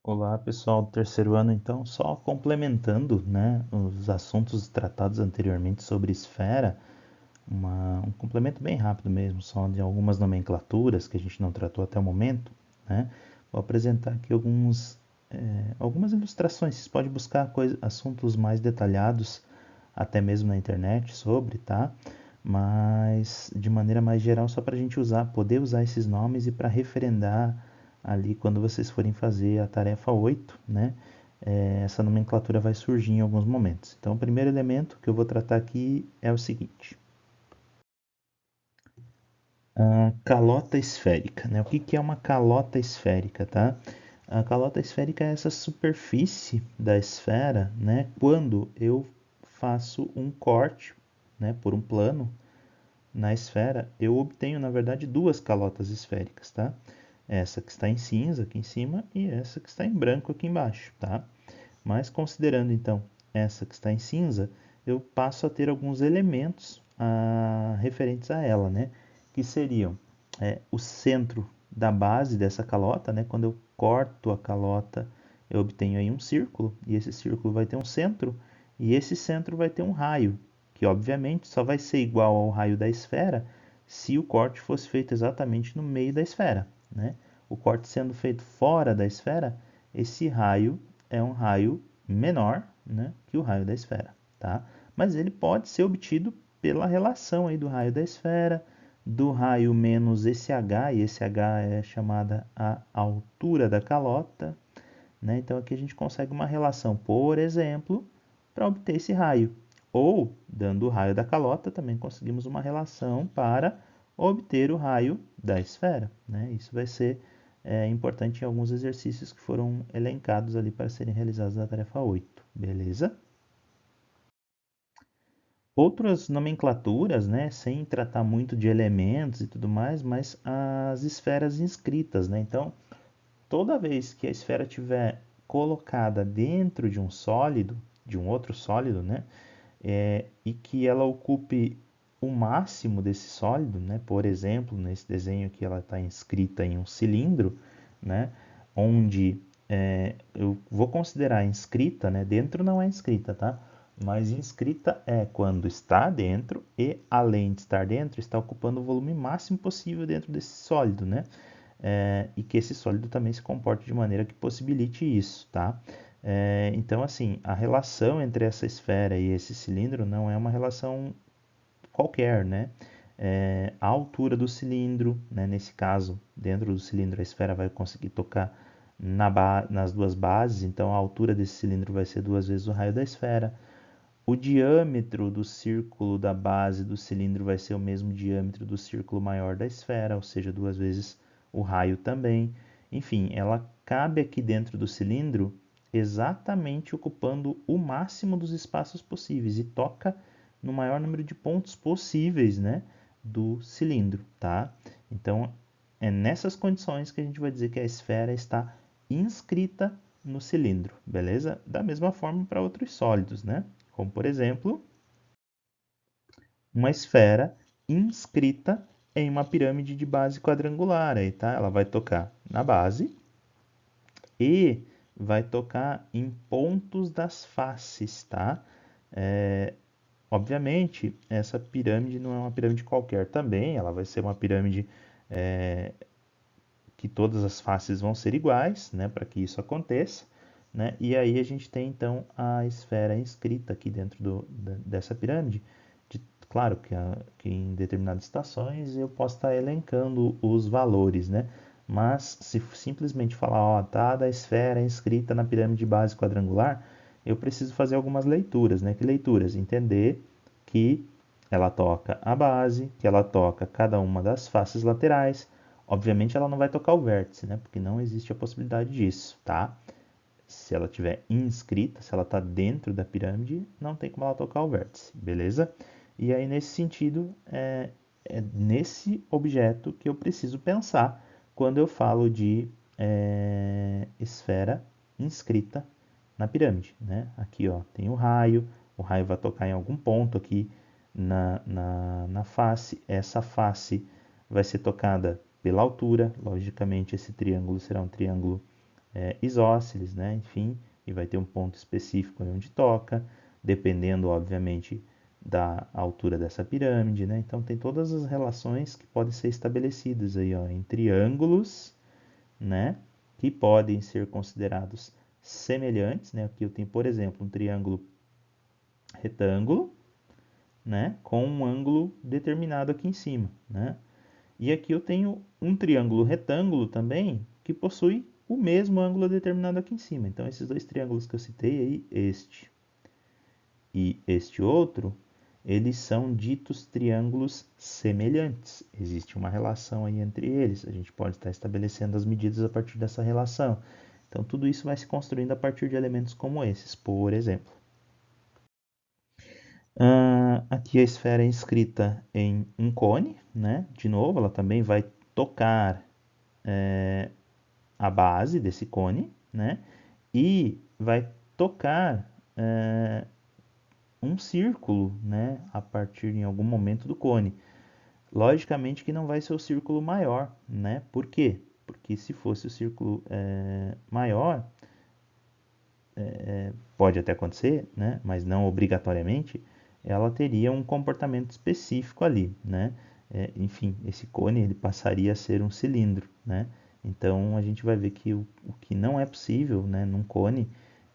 Olá, pessoal do terceiro ano. Então, só complementando, né, os assuntos tratados anteriormente sobre esfera, um complemento bem rápido mesmo, só de algumas nomenclaturas que a gente não tratou até o momento, né? Vou apresentar aqui algumas ilustrações. Vocês podem buscar assuntos mais detalhados, até mesmo na internet, sobre, tá? Mas de maneira mais geral, só para a gente poder usar esses nomes e para referendar ali quando vocês forem fazer a tarefa 8, né? Essa nomenclatura vai surgir em alguns momentos. Então, o primeiro elemento que eu vou tratar aqui é o seguinte: a calota esférica, né? O que que é uma calota esférica, tá? A calota esférica é essa superfície da esfera, né? Quando eu faço um corte, né, por um plano na esfera, eu obtenho, na verdade, duas calotas esféricas, tá? Essa que está em cinza aqui em cima e essa que está em branco aqui embaixo, tá? Mas considerando então essa que está em cinza, eu passo a ter alguns elementos referentes a ela, né? Que seriam o centro da base dessa calota, né? Quando eu corto a calota, eu obtenho aí um círculo e esse círculo vai ter um centro e esse centro vai ter um raio, que obviamente só vai ser igual ao raio da esfera se o corte fosse feito exatamente no meio da esfera, né? O corte sendo feito fora da esfera, esse raio é um raio menor, né, que o raio da esfera, tá? Mas ele pode ser obtido pela relação aí do raio da esfera, do raio menos esse h, e esse h é chamada a altura da calota, né? Então aqui a gente consegue uma relação, por exemplo, para obter esse raio. Ou, dando o raio da calota, também conseguimos uma relação para obter o raio da esfera, né? Isso vai ser importante em alguns exercícios que foram elencados ali para serem realizados na tarefa 8, beleza? Outras nomenclaturas, né, sem tratar muito de elementos e tudo mais, mas as esferas inscritas, né? Então, toda vez que a esfera estiver colocada dentro de um sólido, de um outro sólido, né, e que ela ocupe o máximo desse sólido, né, por exemplo, nesse desenho que ela está inscrita em um cilindro, né, onde eu vou considerar inscrita, né, dentro não é inscrita, tá? Mas inscrita é quando está dentro e, além de estar dentro, está ocupando o volume máximo possível dentro desse sólido, né? E que esse sólido também se comporte de maneira que possibilite isso, tá? Então, assim, a relação entre essa esfera e esse cilindro não é uma relação qualquer, né? A altura do cilindro, né? Nesse caso, dentro do cilindro, a esfera vai conseguir tocar nas duas bases, então a altura desse cilindro vai ser duas vezes o raio da esfera. O diâmetro do círculo da base do cilindro vai ser o mesmo diâmetro do círculo maior da esfera, ou seja, duas vezes o raio também. Enfim, ela cabe aqui dentro do cilindro exatamente ocupando o máximo dos espaços possíveis e toca no maior número de pontos possíveis, né, do cilindro, tá? Então, é nessas condições que a gente vai dizer que a esfera está inscrita no cilindro, beleza? Da mesma forma para outros sólidos, né? Como, por exemplo, uma esfera inscrita em uma pirâmide de base quadrangular, aí, tá? Ela vai tocar na base e vai tocar em pontos das faces, tá? É, Obviamente, essa pirâmide não é uma pirâmide qualquer também, ela vai ser uma pirâmide que todas as faces vão ser iguais, né, para que isso aconteça, né? E aí a gente tem então a esfera inscrita aqui dentro dessa pirâmide. Claro que em determinadas estações eu posso estar elencando os valores, né? Mas se simplesmente falar, ó, tá da esfera inscrita na pirâmide base quadrangular, eu preciso fazer algumas leituras, né? Que leituras? Entender que ela toca a base, que ela toca cada uma das faces laterais. Obviamente ela não vai tocar o vértice, né? Porque não existe a possibilidade disso, tá? Se ela tiver inscrita, se ela está dentro da pirâmide, não tem como ela tocar o vértice, beleza? E aí, nesse sentido, é nesse objeto que eu preciso pensar quando eu falo de esfera inscrita na pirâmide, né? Aqui, ó, tem o raio vai tocar em algum ponto aqui na face, essa face vai ser tocada pela altura, logicamente esse triângulo será um triângulo isósceles, né? Enfim, e vai ter um ponto específico onde toca, dependendo, obviamente, da altura dessa pirâmide, né? Então tem todas as relações que podem ser estabelecidas aí, ó, entre ângulos, né? Que podem ser considerados semelhantes, né? Aqui eu tenho, por exemplo, um triângulo retângulo, né? Com um ângulo determinado aqui em cima, né? E aqui eu tenho um triângulo retângulo também que possui o mesmo ângulo determinado aqui em cima. Então esses dois triângulos que eu citei aí, este e este outro, eles são ditos triângulos semelhantes. Existe uma relação aí entre eles. A gente pode estar estabelecendo as medidas a partir dessa relação. Então tudo isso vai se construindo a partir de elementos como esses, por exemplo. Aqui a esfera é inscrita em um cone, né? De novo, ela também vai tocar a base desse cone, né? E vai tocar um círculo, né? A partir em algum momento do cone. Logicamente que não vai ser o círculo maior, né? Por quê? Porque se fosse o círculo maior, pode até acontecer, né? Mas não obrigatoriamente, ela teria um comportamento específico ali, né? Enfim, esse cone ele passaria a ser um cilindro, né? Então a gente vai ver que o que não é possível, né, num cone,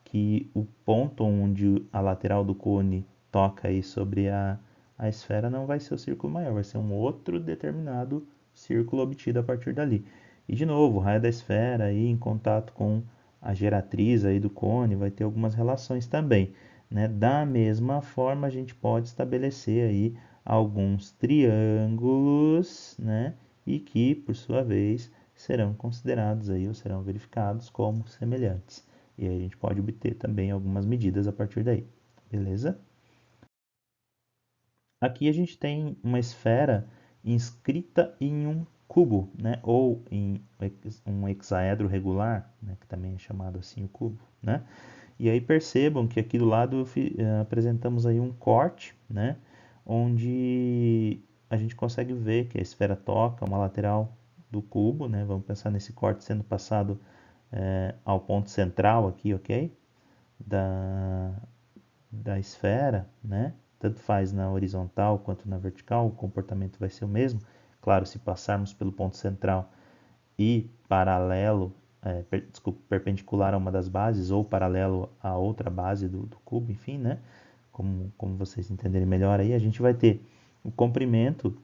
que o ponto onde a lateral do cone toca aí sobre a esfera não vai ser o círculo maior, vai ser um outro determinado círculo obtido a partir dali. E de novo, o raio da esfera aí em contato com a geratriz aí do cone vai ter algumas relações também, né? Da mesma forma, a gente pode estabelecer aí alguns triângulos, né? E que, por sua vez, serão considerados aí ou serão verificados como semelhantes. E aí a gente pode obter também algumas medidas a partir daí, beleza? Aqui a gente tem uma esfera inscrita em um cubo, né? Ou em um hexaedro regular, né? Que também é chamado assim o cubo, né? E aí percebam que aqui do lado apresentamos aí um corte, né? Onde a gente consegue ver que a esfera toca uma lateral do cubo, né? Vamos pensar nesse corte sendo passado ao ponto central aqui, ok? Da, da esfera, né? Tanto faz na horizontal quanto na vertical, o comportamento vai ser o mesmo. Claro, se passarmos pelo ponto central e paralelo, desculpa, perpendicular a uma das bases ou paralelo a outra base do cubo, enfim, né? Como vocês entenderem melhor aí, a gente vai ter o comprimento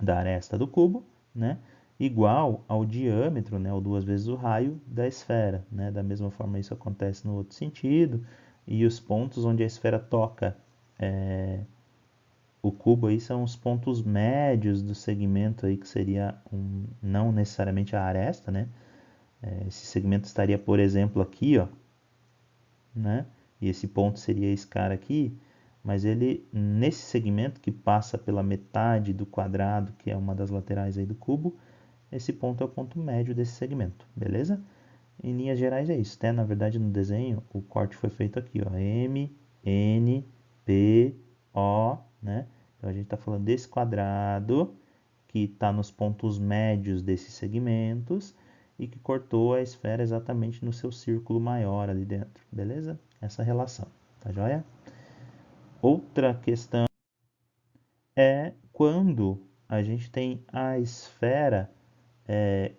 da aresta do cubo, né? Igual ao diâmetro, né? Ou duas vezes o raio da esfera, né? Da mesma forma isso acontece no outro sentido. E os pontos onde a esfera toca o cubo aí são os pontos médios do segmento aí que seria não necessariamente a aresta, né? Esse segmento estaria, por exemplo, aqui, ó, né? E esse ponto seria esse cara aqui, mas ele nesse segmento que passa pela metade do quadrado, que é uma das laterais aí do cubo, esse ponto é o ponto médio desse segmento, beleza? Em linhas gerais é isso, até na verdade no desenho o corte foi feito aqui, ó, M, N, P, O, né? Então a gente está falando desse quadrado que está nos pontos médios desses segmentos e que cortou a esfera exatamente no seu círculo maior ali dentro, beleza? Essa relação, tá joia? Outra questão é quando a gente tem a esfera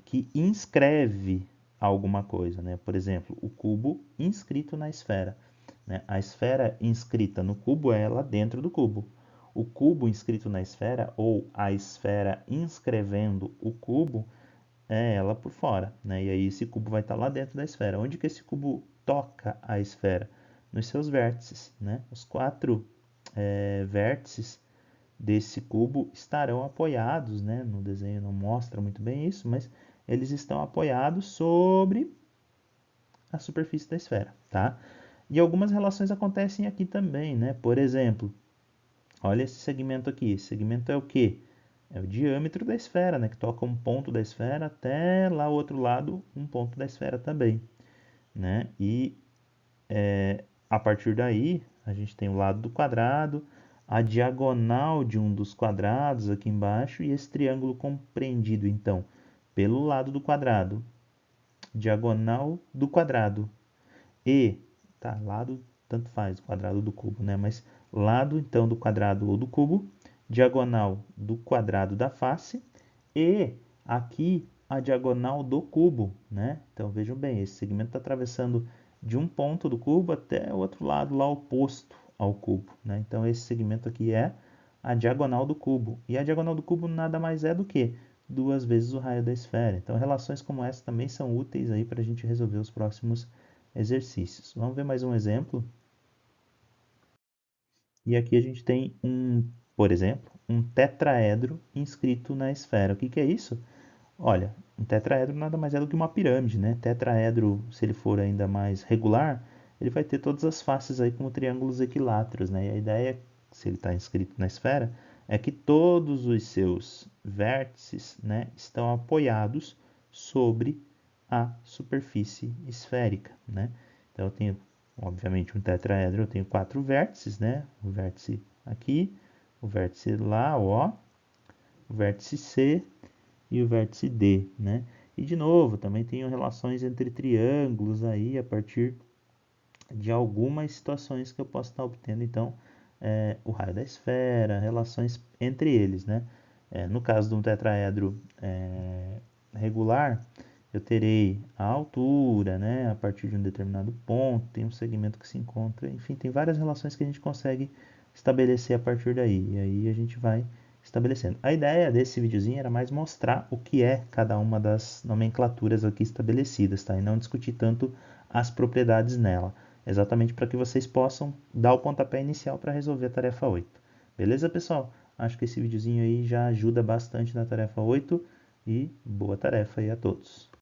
que inscreve alguma coisa, né? Por exemplo, o cubo inscrito na esfera, né? A esfera inscrita no cubo é ela dentro do cubo. O cubo inscrito na esfera ou a esfera inscrevendo o cubo é ela por fora, né? E aí esse cubo vai estar lá dentro da esfera. Onde que esse cubo toca a esfera? Nos seus vértices, né? Os quatro vértices desse cubo estarão apoiados, né? No desenho não mostra muito bem isso, mas eles estão apoiados sobre a superfície da esfera, tá? E algumas relações acontecem aqui também, né? Por exemplo, olha esse segmento aqui. Esse segmento é o quê? É o diâmetro da esfera, né? Que toca um ponto da esfera até lá o outro lado, um ponto da esfera também, né? E a partir daí, a gente tem o lado do quadrado, a diagonal de um dos quadrados aqui embaixo e esse triângulo compreendido, então, pelo lado do quadrado diagonal do quadrado. E, tá, lado, tanto faz, quadrado do cubo, né? Mas lado, então, do quadrado ou do cubo, diagonal do quadrado da face e aqui a diagonal do cubo, né? Então, vejam bem, esse segmento está atravessando de um ponto do cubo até o outro lado, lá oposto ao cubo, né? Então, esse segmento aqui é a diagonal do cubo. E a diagonal do cubo nada mais é do que 2 vezes o raio da esfera. Então, relações como essa também são úteis aí para a gente resolver os próximos exercícios. Vamos ver mais um exemplo? E aqui a gente tem por exemplo, um tetraedro inscrito na esfera. O que que é isso? Olha, um tetraedro nada mais é do que uma pirâmide, né? Tetraedro, se ele for ainda mais regular, ele vai ter todas as faces aí como triângulos equiláteros, né? E a ideia, se ele está inscrito na esfera, é que todos os seus vértices, né, estão apoiados sobre a superfície esférica, né? Então eu tenho, obviamente, um tetraedro, eu tenho 4 vértices, né? O vértice aqui, o vértice lá, ó, o vértice C e o vértice D, né? E de novo, também tenho relações entre triângulos aí a partir de algumas situações que eu posso estar obtendo, então, o raio da esfera, relações entre eles, né? No caso de um tetraedro regular, eu terei a altura, né, a partir de um determinado ponto, tem um segmento que se encontra, enfim, tem várias relações que a gente consegue estabelecer a partir daí, e aí a gente vai estabelecendo. A ideia desse videozinho era mais mostrar o que é cada uma das nomenclaturas aqui estabelecidas, tá? E não discutir tanto as propriedades nela, exatamente para que vocês possam dar o pontapé inicial para resolver a tarefa 8. Beleza, pessoal? Acho que esse videozinho aí já ajuda bastante na tarefa 8 e boa tarefa aí a todos.